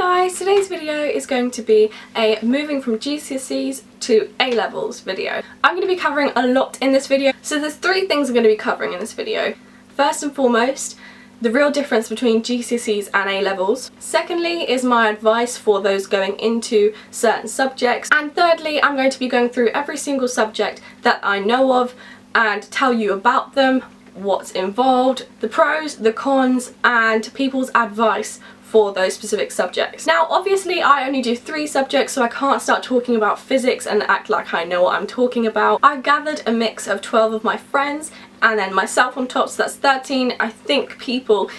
guys, today's video is going to be a moving from GCSEs to A-levels video. I'm going to be covering a lot in this video, so there's three things I'm going to be covering in this video. First and foremost, the real difference between GCSEs and A-levels. Secondly is my advice for those going into certain subjects. And thirdly, I'm going to be going through every single subject that I know of and tell you about them, what's involved, the pros, the cons, and people's advice for those specific subjects. Now obviously I only do 3 subjects, so I can't start talking about physics and act like I know what I'm talking about. I've gathered a mix of 12 of my friends and then myself on top, so that's 13 I think people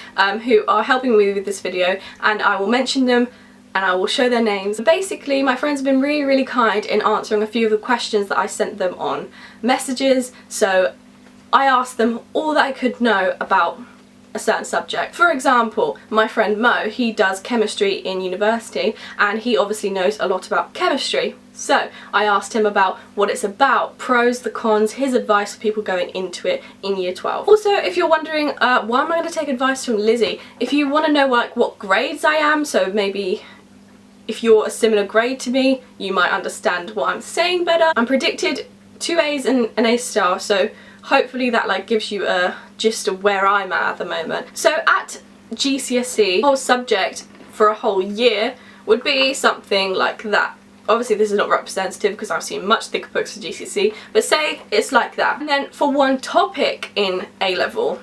who are helping me with this video, and I will mention them and I will show their names. Basically my friends have been really kind in answering a few of the questions that I sent them on messages, so I asked them all that I could know about a certain subject. For example, my friend Mo, he does chemistry in university and he obviously knows a lot about chemistry. So I asked him about what it's about, pros, the cons, his advice for people going into it in year 12. Also, if you're wondering why am I going to take advice from Lizzie, if you want to know like what grades I am, so maybe if you're a similar grade to me you might understand what I'm saying better. I'm predicted 2 A's and an A star, so hopefully that like gives you a gist of where I'm at the moment. So at GCSE, whole subject for a whole year would be something like that. Obviously this is not representative because I've seen much thicker books for GCSE, but say it's like that. And then for one topic in A-level,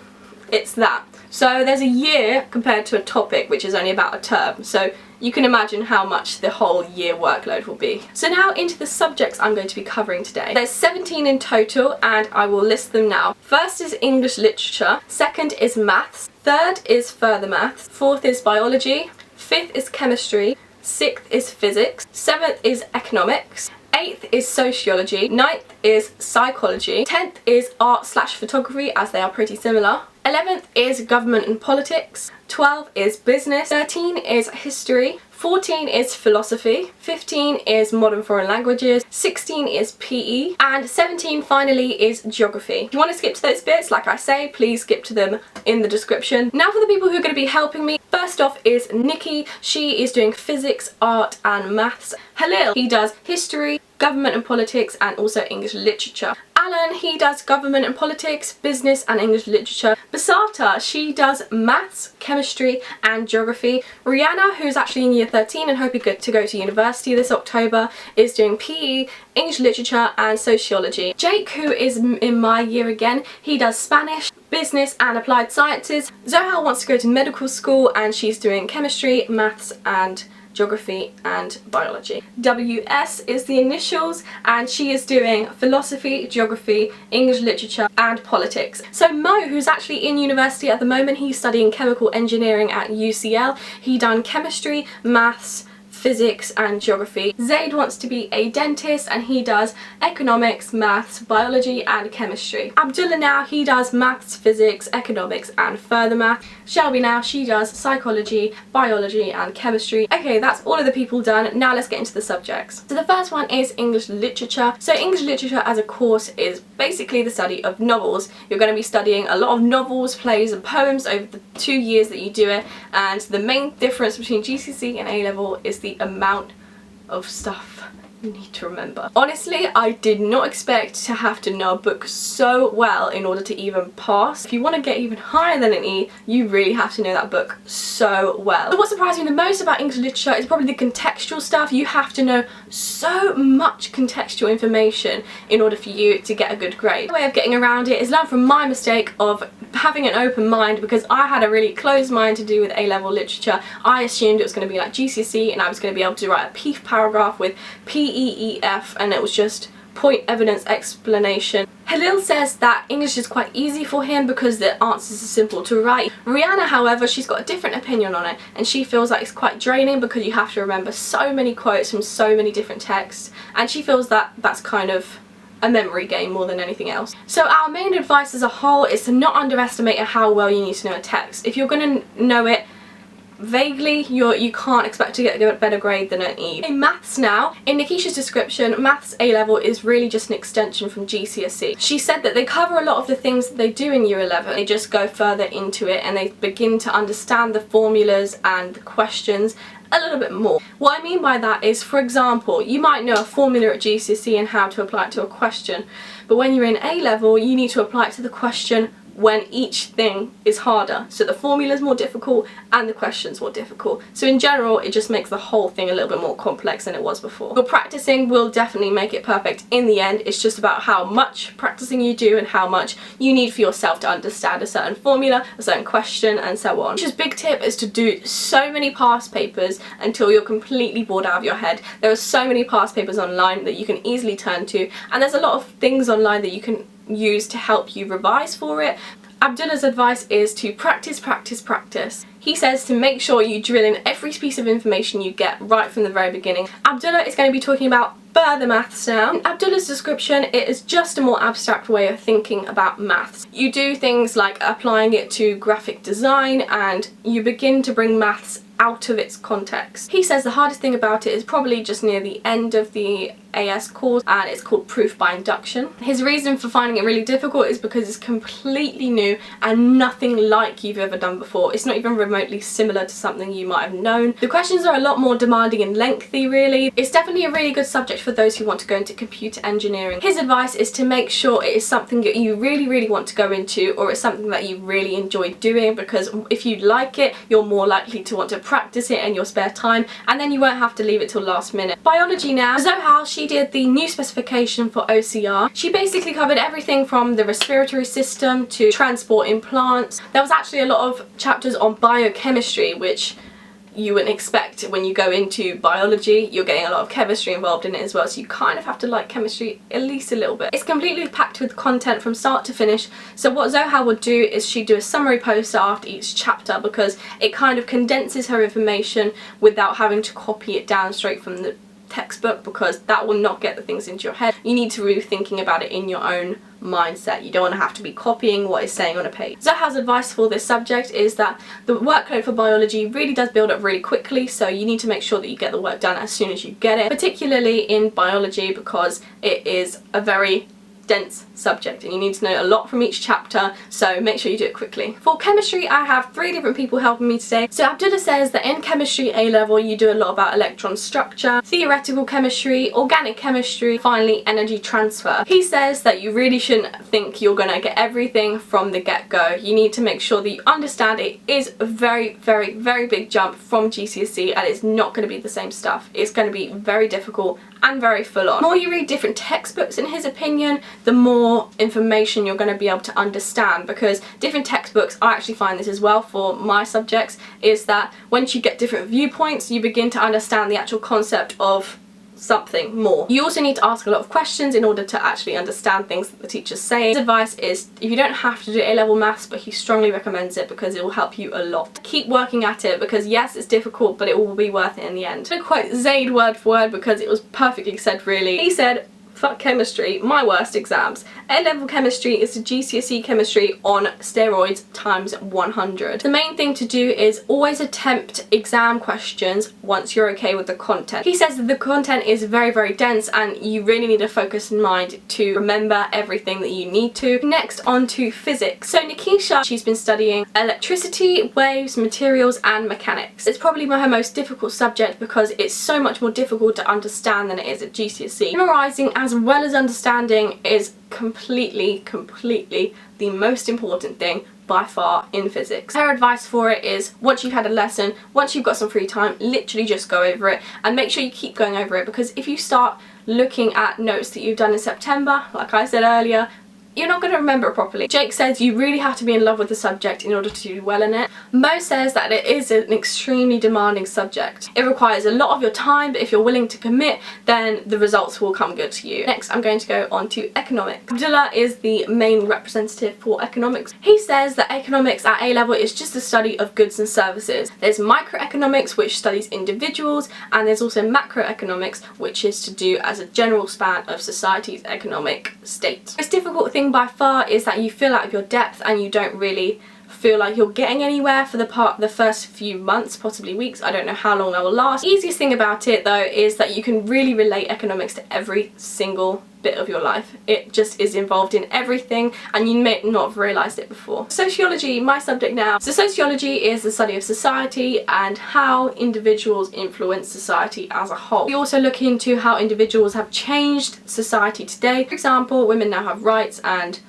it's that. So there's a year compared to a topic which is only about a term. So you can imagine how much the whole year workload will be. So now into the subjects I'm going to be covering today. There's 17 in total and I will list them now. First is English literature, second is maths, third is further maths, fourth is biology, fifth is chemistry, sixth is physics, seventh is economics, 8th is sociology, 9th is psychology, 10th is art/photography as they are pretty similar, 11th is government and politics, 12 is business, 13 is history, 14 is philosophy, 15 is modern foreign languages, 16 is PE, and 17 finally is geography. If you want to skip to those bits, like I say, please skip to them in the description. Now for the people who are going to be helping me, first off is Niki. She is doing physics, art and maths. Halil, he does history, government and politics and also English literature. Allan, he does government and politics, business and English literature. Besarta, she does maths, chemistry and geography. Riana, who's actually in year 13 and hoping to go to university this October, is doing PE, English literature and sociology. Jake, who is in my year again, he does Spanish, business and applied sciences. Zohal wants to go to medical school and she's doing chemistry, maths and geography and biology. WS is the initials and she is doing philosophy, geography, English literature and politics. So Mo, who's actually in university at the moment, he's studying chemical engineering at UCL. He done chemistry, maths, physics and geography. Zayd wants to be a dentist and he does economics, maths, biology and chemistry. Abdullah now, he does maths, physics, economics and further math. Shelby now, she does psychology, biology and chemistry. Okay, that's all of the people done. Now let's get into the subjects. So the first one is English literature. So English literature as a course is basically the study of novels. You're going to be studying a lot of novels, plays and poems over the 2 years that you do it, and the main difference between GCSE and A-level is the amount of stuff you need to remember. Honestly, I did not expect to have to know a book so well in order to even pass. If you want to get even higher than an E, you really have to know that book so well. So what surprised me the most about English literature is probably the contextual stuff. You have to know so much contextual information in order for you to get a good grade. The way of getting around it is learn from my mistake of having an open mind, because I had a really closed mind to do with A-level literature. I assumed it was going to be like GCSE and I was going to be able to write a PEEF paragraph with PEEF and it was just point, evidence, explanation. Halil says that English is quite easy for him because the answers are simple to write. Riana, however, she's got a different opinion on it and she feels like it's quite draining because you have to remember so many quotes from so many different texts, and she feels that that's kind of a memory game more than anything else. So our main advice as a whole is to not underestimate how well you need to know a text. If you're going to know it vaguely, you can't expect to get a better grade than an E. In maths now, in Nikisha's description, maths A-level is really just an extension from GCSE. She said that they cover a lot of the things that they do in year 11. They just go further into it and they begin to understand the formulas and the questions a little bit more. What I mean by that is, for example, you might know a formula at GCSE and how to apply it to a question, but when you're in A level you need to apply it to the question when each thing is harder. So the formula's more difficult and the question's more difficult. So in general, it just makes the whole thing a little bit more complex than it was before. Your practicing will definitely make it perfect in the end. It's just about how much practicing you do and how much you need for yourself to understand a certain formula, a certain question, and so on. Just big tip is to do so many past papers until you're completely bored out of your head. There are so many past papers online that you can easily turn to, and there's a lot of things online that you can use to help you revise for it. Abdullah's advice is to practice, practice, practice. He says to make sure you drill in every piece of information you get right from the very beginning. Abdullah is going to be talking about further maths now. In Abdullah's description, it is just a more abstract way of thinking about maths. You do things like applying it to graphic design, and you begin to bring maths out of its context. He says the hardest thing about it is probably just near the end of the AS course, and it's called proof by induction. His reason for finding it really difficult is because it's completely new and nothing like you've ever done before. It's not even remotely similar to something you might have known. The questions are a lot more demanding and lengthy really. It's definitely a really good subject for those who want to go into computer engineering. His advice is to make sure it is something that you really want to go into, or it's something that you really enjoy doing, because if you like it, you're more likely to want to practice it in your spare time, and then you won't have to leave it till last minute. Biology now. Zohal, she did the new specification for OCR. She basically covered everything from the respiratory system to transport in plants. There was actually a lot of chapters on biochemistry, which you wouldn't expect when you go into biology. You're getting a lot of chemistry involved in it as well, so you kind of have to like chemistry at least a little bit. It's completely packed with content from start to finish, so what Zohal would do is she'd do a summary poster after each chapter, because it kind of condenses her information without having to copy it down straight from the textbook, because that will not get the things into your head. You need to really thinking about it in your own mindset. You don't want to have to be copying what it's saying on a page. Zohal's advice for this subject is that the workload for biology really does build up really quickly, so you need to make sure that you get the work done as soon as you get it, particularly in biology because it is a very dense subject and you need to know a lot from each chapter, so make sure you do it quickly. For chemistry, I have 3 different people helping me today. So Abdullah says that in chemistry A level you do a lot about electron structure, theoretical chemistry, organic chemistry, finally energy transfer. He says that you really shouldn't think you're gonna get everything from the get-go. You need to make sure that you understand it is a very big jump from GCSE, and it's not going to be the same stuff. It's going to be very difficult and very full on. The more you read different textbooks, in his opinion, the more information you're going to be able to understand, because different textbooks, I actually find this as well for my subjects, is that once you get different viewpoints you begin to understand the actual concept of something more. You also need to ask a lot of questions in order to actually understand things that the teacher's saying. His advice is, if you don't have to do A-level maths, but he strongly recommends it because it will help you a lot. Keep working at it, because yes, it's difficult, but it will be worth it in the end. I'm going to quote Zayd word for word because it was perfectly said really. He said, "Fuck chemistry, my worst exams. A-level chemistry is the GCSE chemistry on steroids times 100. The main thing to do is always attempt exam questions once you're okay with the content." He says that the content is very dense and you really need a focused mind to remember everything that you need to. Next, on to physics. So Niki, she's been studying electricity, waves, materials and mechanics. It's probably her most difficult subject because it's so much more difficult to understand than it is at GCSE. Memorising as well as understanding is completely the most important thing by far in physics. Her advice for it is, once you've had a lesson, once you've got some free time, literally just go over it and make sure you keep going over it, because if you start looking at notes that you've done in September, like I said earlier, you're not going to remember it properly. Jake says you really have to be in love with the subject in order to do well in it. Mo says that it is an extremely demanding subject. It requires a lot of your time, but if you're willing to commit, then the results will come good to you. Next, I'm going to go on to economics. Abdullah is the main representative for economics. He says that economics at A-level is just the study of goods and services. There's microeconomics, which studies individuals, and there's also macroeconomics, which is to do as a general span of society's economic state. The most difficult thing by far is that you feel out of your depth and you don't really feel like you're getting anywhere for the first few months, possibly weeks. I don't know how long that will last. The easiest thing about it though is that you can really relate economics to every single bit of your life. It just is involved in everything, and you may not have realised it before. Sociology, my subject now. So sociology is the study of society and how individuals influence society as a whole. We also look into how individuals have changed society today. For example, women now have rights and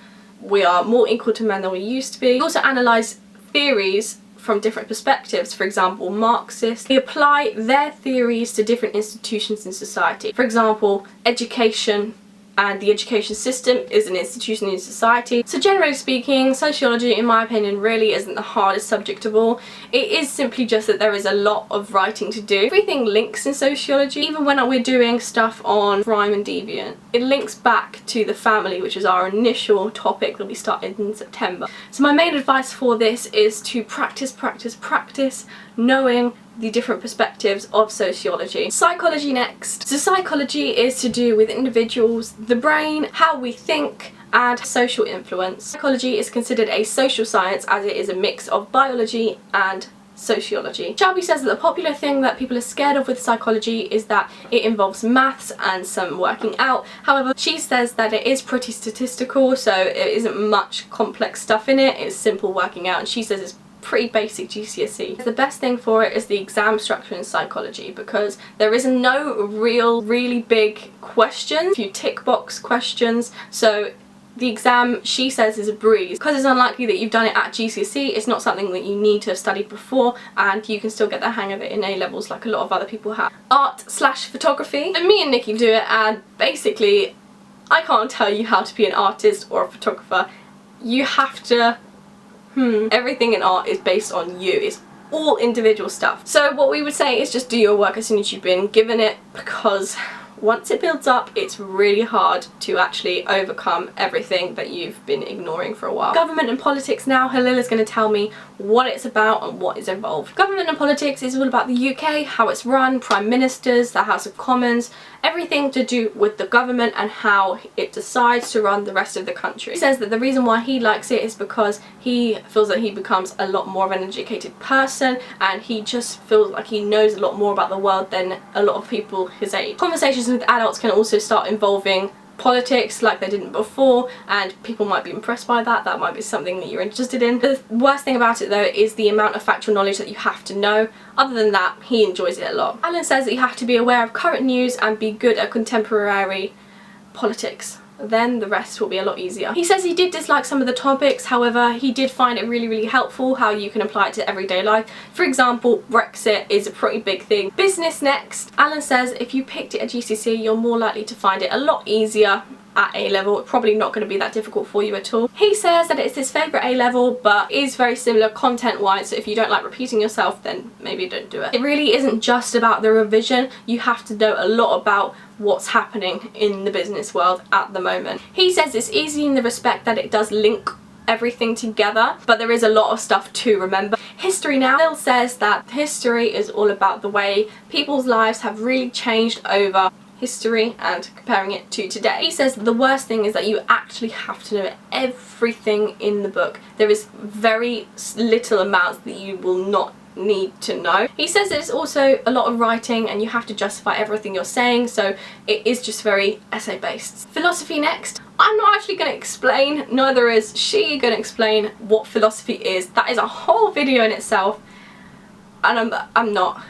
we are more equal to men than we used to be. We also analyse theories from different perspectives. For example, Marxists, they apply their theories to different institutions in society. For example, education and the education system is an institution in society. So generally speaking, sociology, in my opinion, really isn't the hardest subject of all. It is simply just that there is a lot of writing to do. Everything links in sociology. Even when we're doing stuff on crime and deviant, it links back to the family, which is our initial topic that we started in September. So my main advice for this is to practice, knowing the different perspectives of sociology. Psychology next. So psychology is to do with individuals, the brain, how we think, and social influence. Psychology is considered a social science as it is a mix of biology and sociology. Shelby says that the popular thing that people are scared of with psychology is that it involves maths and some working out. However, she says that it is pretty statistical, so it isn't much complex stuff in it. It's simple working out, and she says it's pretty basic GCSE. The best thing for it is the exam structure in psychology, because there is no really big questions, a few tick box questions, so the exam, she says, is a breeze. Because it's unlikely that you've done it at GCSE, it's not something that you need to have studied before, and you can still get the hang of it in A-levels like a lot of other people have. Art/photography. And me and Nikki do it, and basically I can't tell you how to be an artist or a photographer. You have to everything in art is based on you. It's all individual stuff. So what we would say is just do your work as soon as you've been given it, because once it builds up, it's really hard to actually overcome everything that you've been ignoring for a while. Government and politics now. Halil is going to tell me what it's about and what is involved. Government and politics is all about the UK, how it's run, prime ministers, the House of Commons, everything to do with the government and how it decides to run the rest of the country. He says that the reason why he likes it is because he feels that he becomes a lot more of an educated person, and he just feels like he knows a lot more about the world than a lot of people his age. Conversations with adults can also start involving politics like they didn't before, and people might be impressed by that. That might be something that you're interested in. The worst thing about it though is the amount of factual knowledge that you have to know. Other than that, he enjoys it a lot. Allan says that you have to be aware of current news and be good at contemporary politics. Then the rest will be a lot easier. He says he did dislike some of the topics, however he did find it really helpful how you can apply it to everyday life. For example, Brexit is a pretty big thing. Business next. Allan says if you picked it at GCSE, you're more likely to find it a lot easier at A-level. It's probably not going to be that difficult for you at all. He says that it's his favourite A-level, but is very similar content-wise, so if you don't like repeating yourself, then maybe don't do it. It really isn't just about the revision. You have to know a lot about what's happening in the business world at the moment. He says it's easy in the respect that it does link everything together, but there is a lot of stuff to remember. History now. Halil says that history is all about the way people's lives have really changed over history and comparing it to today. He says the worst thing is that you actually have to know everything in the book. There is very little amounts that you will not need to know. He says there's also a lot of writing and you have to justify everything you're saying, so it is just very essay based. Philosophy next. I'm not actually going to explain, neither is she going to explain what philosophy is. That is a whole video in itself, and I'm not.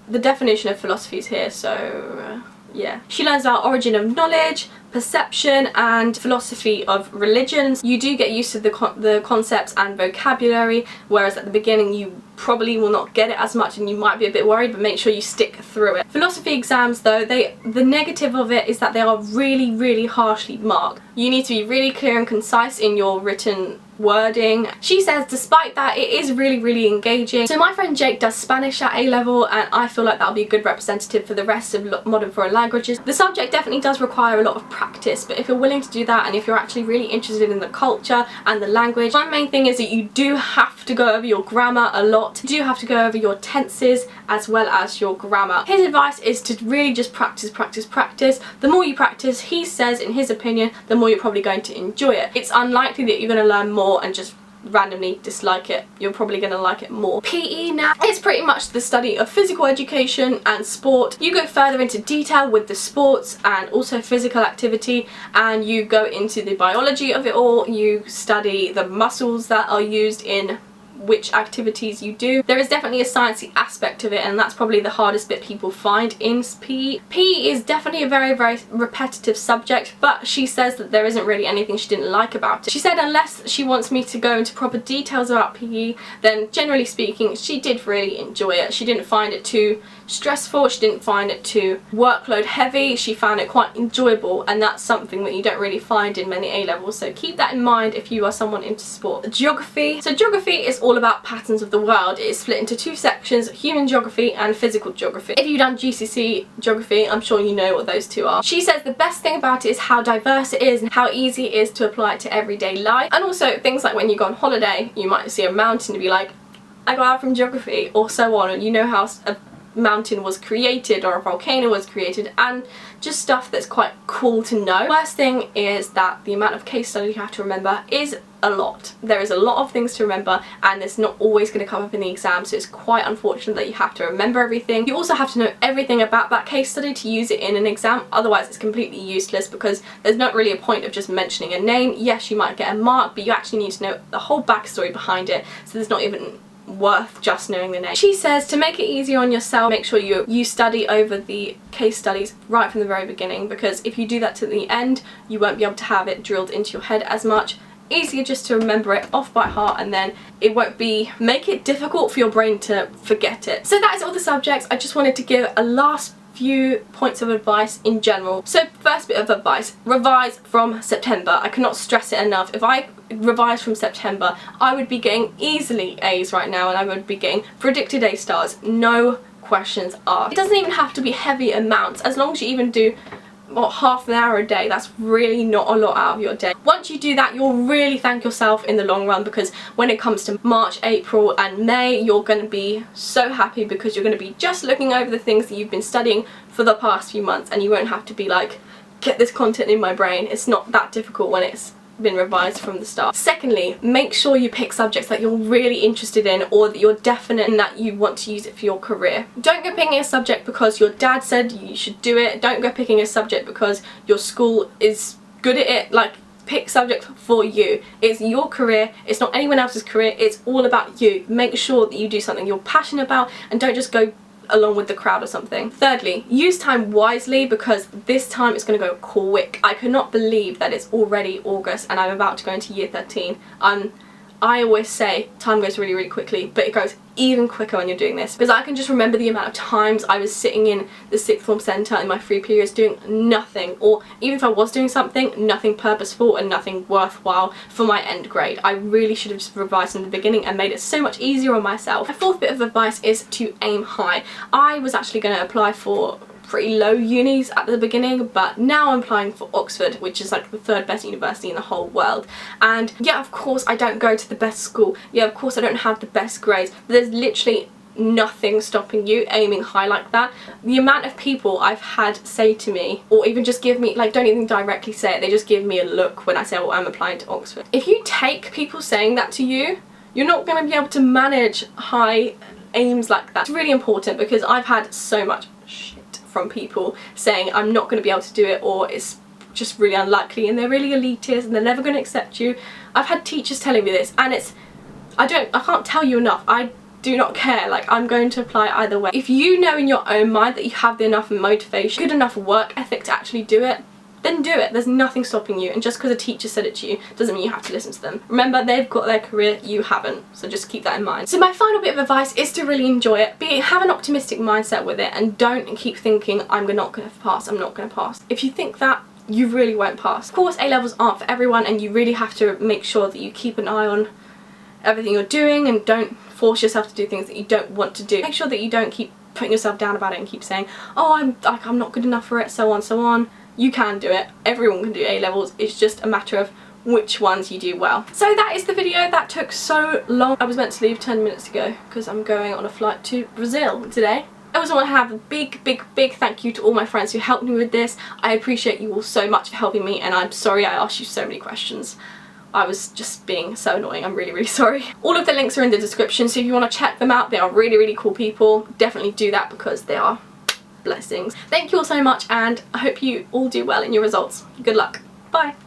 The definition of philosophy is here, so yeah. She learns about origin of knowledge, perception, and philosophy of religions. You do get used to the concepts and vocabulary, whereas at the beginning you probably will not get it as much and you might be a bit worried, but make sure you stick through it. Philosophy exams though, the negative of it is that they are really harshly marked. You need to be really clear and concise in your written wording. She says despite that it is really engaging. So my friend Jake does Spanish at A-level, and I feel like that'll be a good representative for the rest of modern foreign languages. The subject definitely does require a lot of practice, but if you're willing to do that and if you're actually really interested in the culture and the language, my main thing is that you do have to go over your grammar a lot. You do have to go over your tenses as well as your grammar. His advice is to really just practice. The more you practice, he says in his opinion, the more you're probably going to enjoy it. It's unlikely that you're going to learn more and just randomly dislike it, you're probably going to like it more. PE now is pretty much the study of physical education and sport. You go further into detail with the sports and also physical activity, and you go into the biology of it all. You study the muscles that are used in which activities you do. There is definitely a sciencey aspect of it, and that's probably the hardest bit people find in PE. PE is definitely a very, very repetitive subject, but she says that there isn't really anything she didn't like about it. She said unless she wants me to go into proper details about PE, then generally speaking she did really enjoy it. She didn't find it too stressful, she didn't find it too workload heavy, she found it quite enjoyable, and that's something that you don't really find in many A-levels, so keep that in mind if you are someone into sport. Geography. So geography is all about patterns of the world. It is split into two sections, human geography and physical geography. If you've done GCSE geography, I'm sure you know what those two are. She says the best thing about it is how diverse it is and how easy it is to apply it to everyday life, and also things like when you go on holiday you might see a mountain and be like, I got out from geography, or so on, and you know how a mountain was created or a volcano was created, and just stuff that's quite cool to know. Worst thing is that the amount of case studies you have to remember is a lot. There is a lot of things to remember, and it's not always going to come up in the exam, so it's quite unfortunate that you have to remember everything. You also have to know everything about that case study to use it in an exam, otherwise it's completely useless, because there's not really a point of just mentioning a name. Yes, you might get a mark, but you actually need to know the whole backstory behind it, so there's not even worth just knowing the name. She says to make it easier on yourself, make sure you study over the case studies right from the very beginning, because if you do that to the end you won't be able to have it drilled into your head as much. Easier just to remember it off by heart, and then it won't make it difficult for your brain to forget it. So that is all the subjects. I just wanted to give a last few points of advice in general. So first bit of advice, revise from September. I cannot stress it enough. If I revised from September I would be getting easily A's right now, and I would be getting predicted A stars, no questions asked. It doesn't even have to be heavy amounts, as long as you even do what, half an hour a day. That's really not a lot out of your day. Once you do that you'll really thank yourself in the long run, because when it comes to March, April and May you're going to be so happy, because you're going to be just looking over the things that you've been studying for the past few months, and you won't have to be like, get this content in my brain. It's not that difficult when it's been revised from the start. Secondly, make sure you pick subjects that you're really interested in, or that you're definite in that you want to use it for your career. Don't go picking a subject because your dad said you should do it. Don't go picking a subject because your school is good at it. Like, pick subject for you. It's your career, it's not anyone else's career, it's all about you. Make sure that you do something you're passionate about, and don't just go along with the crowd or something. Thirdly, use time wisely, because this time it's going to go quick. I cannot believe that it's already August and I'm about to go into year 13. I always say time goes really, really quickly, but it goes even quicker when you're doing this, because I can just remember the amount of times I was sitting in the sixth form centre in my free periods doing nothing, or even if I was doing something, nothing purposeful and nothing worthwhile for my end grade. I really should have just revised in the beginning and made it so much easier on myself. My fourth bit of advice is to aim high. I was actually going to apply for pretty low unis at the beginning, but now I'm applying for Oxford, which is like the third best university in the whole world. And yeah, of course I don't go to the best school, yeah, of course I don't have the best grades, but there's literally nothing stopping you aiming high like that. The amount of people I've had say to me, or even just give me, like, don't even directly say it, they just give me a look when I say, well, I'm applying to Oxford. If you take people saying that to you, you're not going to be able to manage high aims like that. It's really important, because I've had so much shit from people saying I'm not going to be able to do it, or it's just really unlikely, and they're really elitist and they're never going to accept you. I've had teachers telling me this, and I can't tell you enough. I do not care. Like, I'm going to apply either way. If you know in your own mind that you have enough motivation, good enough work ethic to actually do it, then do it. There's nothing stopping you, and just because a teacher said it to you doesn't mean you have to listen to them. Remember, they've got their career, you haven't, so just keep that in mind. So my final bit of advice is to really enjoy it. Have an optimistic mindset with it, and don't keep thinking I'm not going to pass, I'm not going to pass. If you think that, you really won't pass. Of course, A-levels aren't for everyone, and you really have to make sure that you keep an eye on everything you're doing and don't force yourself to do things that you don't want to do. Make sure that you don't keep putting yourself down about it and keep saying, oh, I'm not good enough for it, so on, so on. You can do it. Everyone can do A-levels. It's just a matter of which ones you do well. So that is the video. That took so long. I was meant to leave 10 minutes ago because I'm going on a flight to Brazil today. I also want to have a big thank you to all my friends who helped me with this. I appreciate you all so much for helping me, and I'm sorry I asked you so many questions. I was just being so annoying. I'm really, really sorry. All of the links are in the description, so if you want to check them out, they are really, really cool people. Definitely do that because they are blessings. Thank you all so much, and I hope you all do well in your results. Good luck. Bye.